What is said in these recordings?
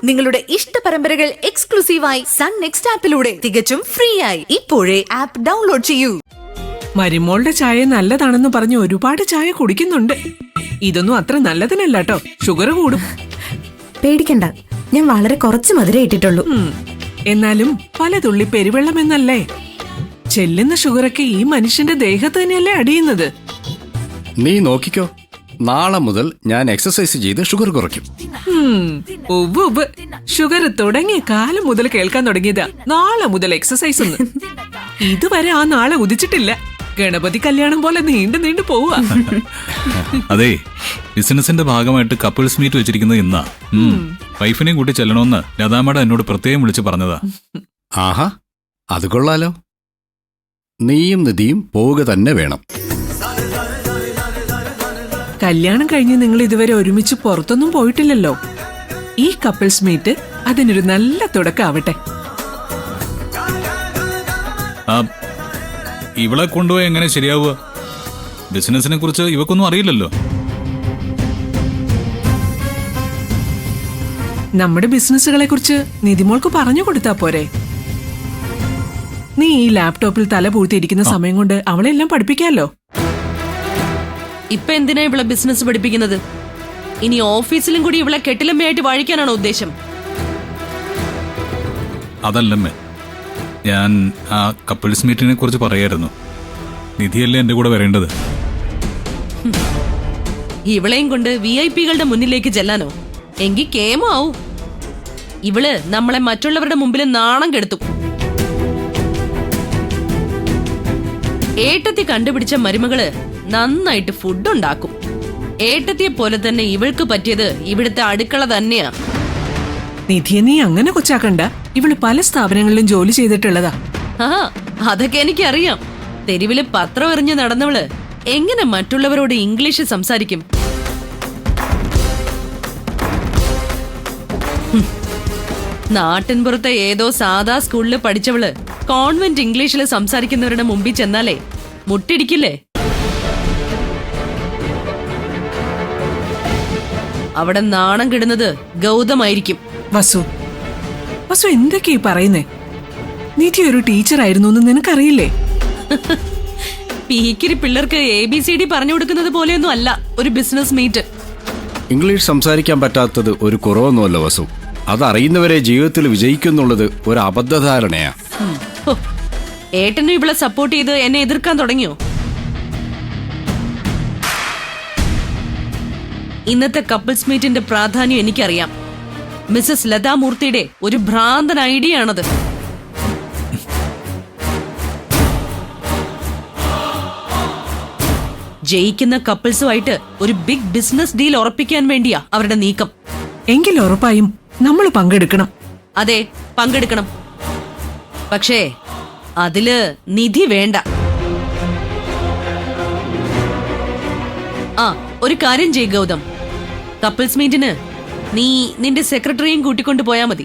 നിങ്ങളുടെ ഇഷ്ട പരമ്പരകൾ എക്സ്ക്ലൂസീവായി സൺ നെക്സ്റ്റ് ആപ്പിലൂടെ തികച്ചും ഫ്രീ ആയി ഇപ്പോഴേ ആപ്പ് ഡൗൺലോഡ് ചെയ്യൂ. മരിമോളുടെ ചായ നല്ലതാണെന്ന് പറഞ്ഞ് ഒരുപാട് ചായ കുടിക്കുന്നുണ്ട്. ഇതൊന്നും അത്ര നല്ലതിനല്ല കേട്ടോ, ഷുഗർ കൂടും. പേടിക്കണ്ട, ഞാൻ വളരെ കുറച്ച് മധുരം ഇട്ടിട്ടുള്ളൂ. എന്നാലും പല തുള്ളി പെരുവെള്ളം എന്നല്ലേ. ചെല്ലുന്ന ഷുഗറൊക്കെ ഈ മനുഷ്യന്റെ ദേഹത്ത് തന്നെയല്ലേ അടിയുന്നത്. നീ നോക്കിക്കോ, നാളെ മുതൽ ഞാൻ എക്സസൈസ് ചെയ്ത് ഷുഗർ കുറയ്ക്കും. ഷുഗർ തുടങ്ങിയ കാലം മുതൽ കേൾക്കാൻ തുടങ്ങിയതാ നാളെ മുതൽ എക്സസൈസ്. ഇതുവരെ ആ നാളെ ഉദിച്ചിട്ടില്ല. ഗണപതി കല്യാണം പോലെ നീണ്ടു നീണ്ടു പോവാ. അതെ, ബിസിനസിന്റെ ഭാഗമായിട്ട് കപ്പിൾസ് മീറ്റ് വെച്ചിരിക്കുന്നത് ഇന്നാ. വൈഫിനെയും കൂട്ടി ചെല്ലണമെന്ന് ലതാമ്മയുടെ എന്നോട് പ്രത്യേകം വിളിച്ച് പറഞ്ഞതാ. ആഹാ, അത് കൊള്ളാലോ. നീയും നിധിയും പോവുക തന്നെ വേണം. കല്യാണം കഴിഞ്ഞ് നിങ്ങൾ ഇതുവരെ ഒരുമിച്ച് പുറത്തൊന്നും പോയിട്ടില്ലല്ലോ. ഈ കപ്പിൾസ് മീറ്റ് അതിനൊരു നല്ല തുടക്കമാവട്ടെ. ഇവളെ കൊണ്ടുപോയി എങ്ങനെ ശരിയാവുക? ബിസിനസിനെ കുറിച്ച് ഇവക്കൊന്നും അറിയില്ലല്ലോ. നമ്മുടെ ബിസിനസ്സുകളെ കുറിച്ച് നിധിമോൾക്ക് പറഞ്ഞു കൊടുത്താ പോരെ. നീ ഈ ലാപ്ടോപ്പിൽ തല പൂഴ്ത്തിയിരിക്കുന്ന സമയം കൊണ്ട് അവളെല്ലാം പഠിപ്പിക്കാമല്ലോ. ഇപ്പൊ എന്തിനാ ഇവളെ ബിസിനസ് പഠിപ്പിക്കുന്നത്? ഇനി ഓഫീസിലും കൂടി ഇവളെ കെട്ടിലമ്മയായിട്ട് വാഴിക്കാനാണോ ഉദ്ദേശം? അതല്ലമ്മേ, ഞാൻ ആ കപ്പിൾസ് മീറ്റിനെ കുറിച്ച് പറയായിരുന്നു. നിധിയല്ലേ എന്റെ കൂടെ വരേണ്ടത്. ഇവളെയും കൊണ്ട് VIP-കളുടെ മുന്നിലേക്ക് ചെല്ലാനോ? എങ്കിൽ കേമോ ആവും. ഇവള് നമ്മളെ മറ്റുള്ളവരുടെ മുമ്പിൽ നാണം കെടുത്തും. ഏട്ടത്തി കണ്ടുപിടിച്ച മരുമകള് നന്നായിട്ട് ഫുഡ് ഉണ്ടാക്കും. ഏട്ടത്തിയെ പോലെ തന്നെ ഇവൾക്ക് പറ്റിയത് ഇവിടുത്തെ അടുക്കള തന്നെയാ. നിധിയെ നീ അങ്ങനെ കൊച്ചാക്കണ്ട. ഇവള് പല സ്ഥാപനങ്ങളിലും ജോലി ചെയ്തിട്ടുള്ളതാ. ആ, അതൊക്കെ എനിക്കറിയാം. തെരുവില് പത്രം എറിഞ്ഞ് നടന്നവള് എങ്ങനെ മറ്റുള്ളവരോട് ഇംഗ്ലീഷ് സംസാരിക്കും? നാട്ടിൻപുറത്തെ ഏതോ സാധാ സ്കൂളിൽ പഠിച്ചവള് കോൺവെന്റ് ഇംഗ്ലീഷിൽ സംസാരിക്കുന്നവരുടെ മുമ്പിൽ ചെന്നാലേ മുട്ടിടിക്കില്ലേ? അവിടെ നാണം കിടുന്നത് ഗൗതമായിരിക്കും. വസു എന്തൊക്കെയാ പറയുന്നേ? നിധി ഒരു ടീച്ചറായിരുന്നു എന്ന് നിനക്കറിയില്ലേ? പീക്കിരി പിള്ളേർക്ക് ABCD പറഞ്ഞു കൊടുക്കുന്നത് പോലെയൊന്നും അല്ല ഒരു ബിസിനസ് മീറ്റ്. ഇംഗ്ലീഷ് സംസാരിക്കാൻ പറ്റാത്തത് ഒരു കുറവൊന്നുമല്ല വസു. അതറിയുന്നവരെ ജീവിതത്തിൽ വിജയിക്കുന്നുള്ളത് ഒരു അബദ്ധധാരണയാ. ഏട്ടനും ഇവളെ സപ്പോർട്ട് ചെയ്ത് എന്നെ എതിർക്കാൻ തുടങ്ങിയോ? ഇന്നത്തെ കപ്പിൾസ് മീറ്റിന്റെ പ്രാധാന്യം എനിക്കറിയാം. മിസ്സസ് ലതാമൂർത്തിയുടെ ഒരു ഭ്രാന്തൻ ഐഡിയ ആണത്. ജയിക്കുന്ന കപ്പിൾസുമായിട്ട് ഒരു ബിഗ് ബിസിനസ് ഡീൽ ഉറപ്പിക്കാൻ വേണ്ടിയാ അവരുടെ നീക്കം. എങ്കിൽ ഉറപ്പായും നമ്മൾ പങ്കെടുക്കണം. അതെ, പങ്കെടുക്കണം. പക്ഷേ അതില് നിധി വേണ്ട. ആ, ഒരു കാര്യം ചെയ്യ് ഗൗതം. കപ്പിൾസ് മീറ്റിന് നീ നിന്റെ സെക്രട്ടറിയും കൂട്ടിക്കൊണ്ടു പോയാ മതി.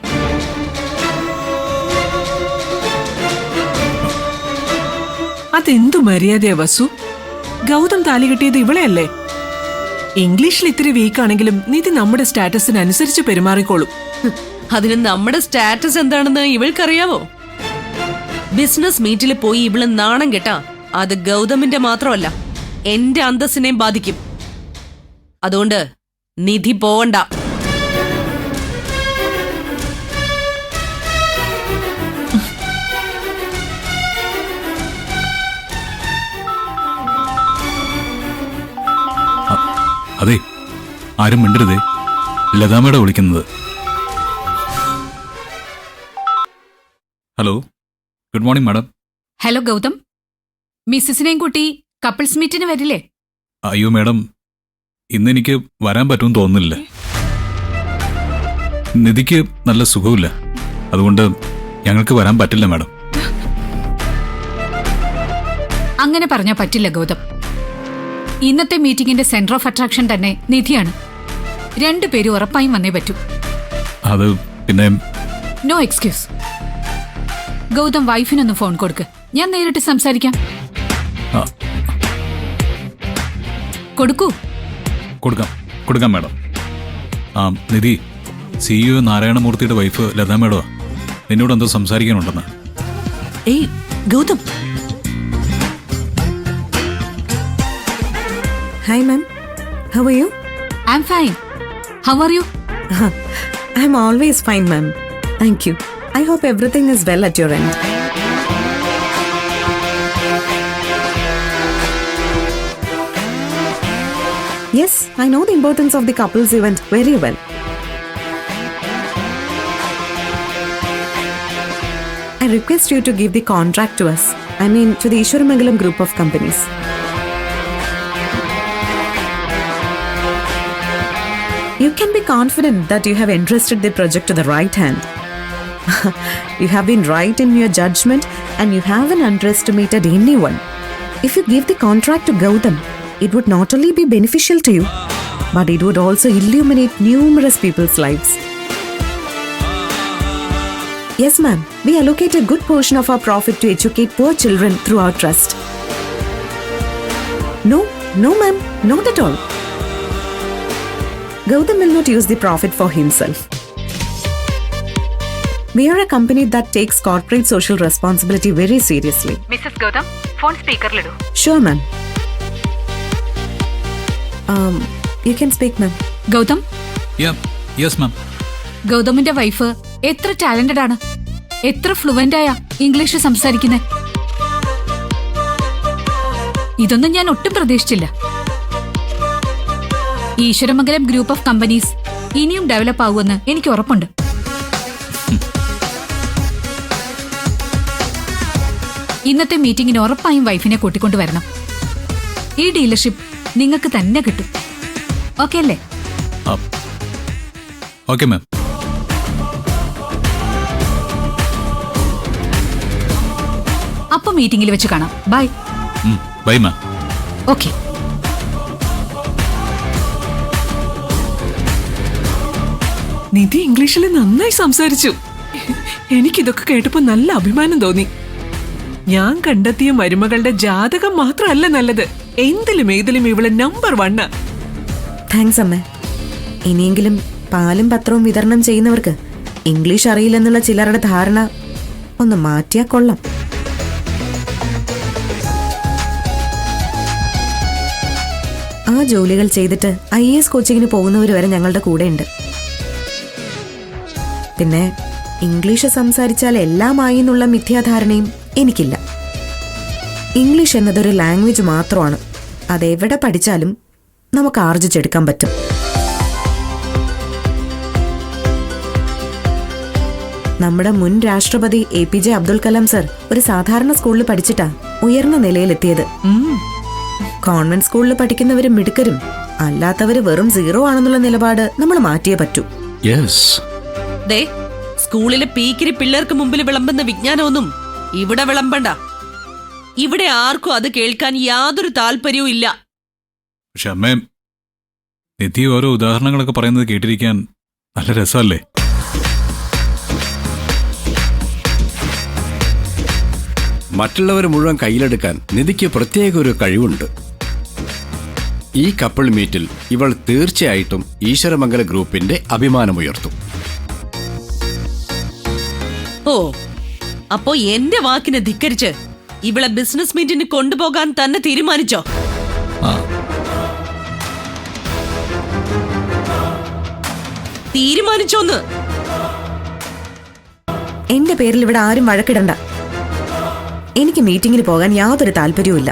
അതെന്തു മര്യാദയാ വസു? ഗൗതം താലി കെട്ടിയത് ഇവളെയല്ലേ? ഇംഗ്ലീഷിൽ ഇത്തിരി വീക്കാണെങ്കിലും നിധി നമ്മുടെ സ്റ്റാറ്റസിനനുസരിച്ച് പെരുമാറിക്കോളും. അതിന് നമ്മുടെ സ്റ്റാറ്റസ് എന്താണെന്ന് ഇവൾക്കറിയാവോ? ബിസിനസ് മീറ്റിൽ പോയി ഇവള് നാണം കെട്ടാ അത് ഗൗതമിന്റെ മാത്രമല്ല, എന്റെ അന്തസ്സിനെയും ബാധിക്കും. അതുകൊണ്ട് നിധി പോവണ്ട. അതെ, ആരും മിണ്ടരുതേ. ലതാമ്മയുടെ വിളിക്കുന്നത്. Hello, good morning madam. Hello Gautam, മിസ്സിസിനെയും കൂട്ടി കപ്പിൾസ് മീറ്റിന് വരില്ലേ? അയ്യോ മാഡം, ഇന്നെനിക്ക് വരാൻ പറ്റുമെന്ന് തോന്നുന്നില്ല. നിധിക്ക് നല്ല സുഖമില്ല, അതുകൊണ്ട് ഞങ്ങൾക്ക് വരാൻ പറ്റില്ല മാഡം. അങ്ങനെ പറഞ്ഞാൽ പറ്റില്ല ഗൗതം. ഇന്നത്തെ മീറ്റിംഗിന്റെ സെന്റർ ഓഫ് അട്രാക്ഷൻ തന്നെ നിധിയാണ്. രണ്ടുപേരും ഉറപ്പായും വന്നേ പറ്റൂ. അത് പിന്നെ നോ എക്സ്ക്യൂസ്. ഗൗതം വൈഫിനൊന്ന് ഫോൺ കൊടുക്ക്, ഞാൻ നേരിട്ട് സംസാരിക്കാം. കൊടുക്കാം മാഡം. നിധി, CEO നാരായണമൂർത്തിയുടെ വൈഫ് ലതാ മേഡോ നിന്നോട് എന്തോ സംസാരിക്കാനുണ്ടെന്ന്. ഏയ് Gautam, hi ma'am, how are you? I'm fine. How are you? I'm always fine ma'am, thank you. I hope everything is well at your end. Yes, I know the importance of the couples event very well. I request you to give the contract to us. I mean, to the Ishwaramangalam group of companies. You can be confident that you have entrusted the project to the right hand. You have been right in your judgment and you haven't underestimated anyone. If you give the contract to Gautam, it would not only be beneficial to you, but it would also illuminate numerous people's lives. Yes, ma'am. We allocate a good portion of our profit to educate poor children through our trust. No, ma'am. Not at all. Gautam will not use the profit for himself. We are a company that takes corporate social responsibility very seriously. Mrs. Gautam, phone speaker lidu. Sure, ma'am. You can speak, ma'am. Gautam, yes ma'am. ഗൗതമിന്റെ wife എത്ര talented ആണ്, എത്ര fluent ആയ English സംസാരിക്കുന്നത്. ഇതൊന്നും ഞാൻ ഒട്ടും പ്രതീക്ഷിച്ചില്ല. ഈശ്വരമംഗലം ഗ്രൂപ്പ് ഓഫ് കമ്പനീസ് ഇനിയും ഡെവലപ്പ് ആകുമെന്ന് എനിക്ക് ഉറപ്പുണ്ട്. ഇന്നത്തെ മീറ്റിംഗിന് ഉറപ്പായും വൈഫിനെ കൂട്ടിക്കൊണ്ടുവരണം. ഈ ഡീലർഷിപ്പ് നിങ്ങൾക്ക് തന്നെ കിട്ടും. ഓക്കെ അല്ലേ? Okay ma'am. അപ്പൊ മീറ്റിംഗിൽ വെച്ച് കാണാം. ബൈ. By ma'am. ഓക്കെ. നിധി ഇംഗ്ലീഷിൽ നന്നായി സംസാരിച്ചു. എനിക്കിതൊക്കെ കേട്ടപ്പോ നല്ല അഭിമാനം തോന്നി. ഞാൻ കണ്ടെത്തിയ മരുമകളുടെ ജാതകം മാത്രമല്ല നല്ലത്, എന്തിലും ഏതിലും ഇവള് നമ്പർ 1. താങ്ക്സ് അമ്മേ. ഇനിയെങ്കിലും പാലും പത്രവും വിതരണം ചെയ്യുന്നവർക്ക് ഇംഗ്ലീഷ് അറിയില്ലെന്നുള്ള ചിലരുടെ ധാരണ ഒന്ന് മാറ്റിയാൽ കൊള്ളാം. ആ ജോലികൾ ചെയ്തിട്ട് IAS കോച്ചിങ്ങിന് പോകുന്നവർ വരെ ഞങ്ങളുടെ കൂടെയുണ്ട്. പിന്നെ ഇംഗ്ലീഷ് സംസാരിച്ചാൽ എല്ലാമായി എന്നുള്ള മിഥ്യാധാരണയും എനിക്കില്ല. ഇംഗ്ലീഷ് എന്നതൊരു ലാംഗ്വേജ് മാത്രമാണ്. അതെവിടെ പഠിച്ചാലും നമുക്ക് ആർജിച്ചെടുക്കാൻ പറ്റും. നമ്മുടെ മുൻ രാഷ്ട്രപതി APJ അബ്ദുൽ കലാം സർ ഒരു സാധാരണ സ്കൂളിൽ പഠിച്ചിട്ടാ ഉയർന്ന നിലയിലെത്തിയത്. കോൺവെന്റ് സ്കൂളിൽ പഠിക്കുന്നവര് മിടുക്കരും അല്ലാത്തവര് വെറും 0 ആണെന്നുള്ള നിലപാട് നമ്മൾ മാറ്റിയേ പറ്റൂ. ദേ, സ്കൂളിലെ പീക്കിരി പിള്ളേർക്ക് മുമ്പിൽ വിളമ്പുന്ന വിജ്ഞാനമൊന്നും ഇവിടെ വിളമ്പണ്ട. ഇവിടെ ആർക്കും അത് കേൾക്കാൻ യാതൊരു താല്പര്യവും ഇല്ല. പക്ഷെ അമ്മേ, നിധി ഓരോ ഉദാഹരണങ്ങളൊക്കെ പറയുന്നത് കേട്ടിരിക്കാൻ നല്ല രസമല്ലേ? മറ്റുള്ളവർ മുഴുവൻ കയ്യിലെടുക്കാൻ നിധിക്ക് പ്രത്യേക ഒരു കഴിവുണ്ട്. ഈ കപ്പിൾ മീറ്റിൽ ഇവൾ തീർച്ചയായിട്ടും ഈശ്വരമംഗല ഗ്രൂപ്പിന്റെ അഭിമാനമുയർത്തും. ഓ, അപ്പോ എന്റെ വാക്കിനെ ധിക്കരിച്ച് ഇവളെ ബിസിനസ് മീറ്റിന് കൊണ്ടുപോകാൻ തന്നെ തീരുമാനിച്ചോ? തീരുമാനിച്ചോന്ന്? എന്റെ പേരിൽ ഇവിടെ ആരും വഴക്കിടണ്ട. എനിക്ക് മീറ്റിംഗിന് പോകാൻ യാതൊരു താല്പര്യവുമില്ല.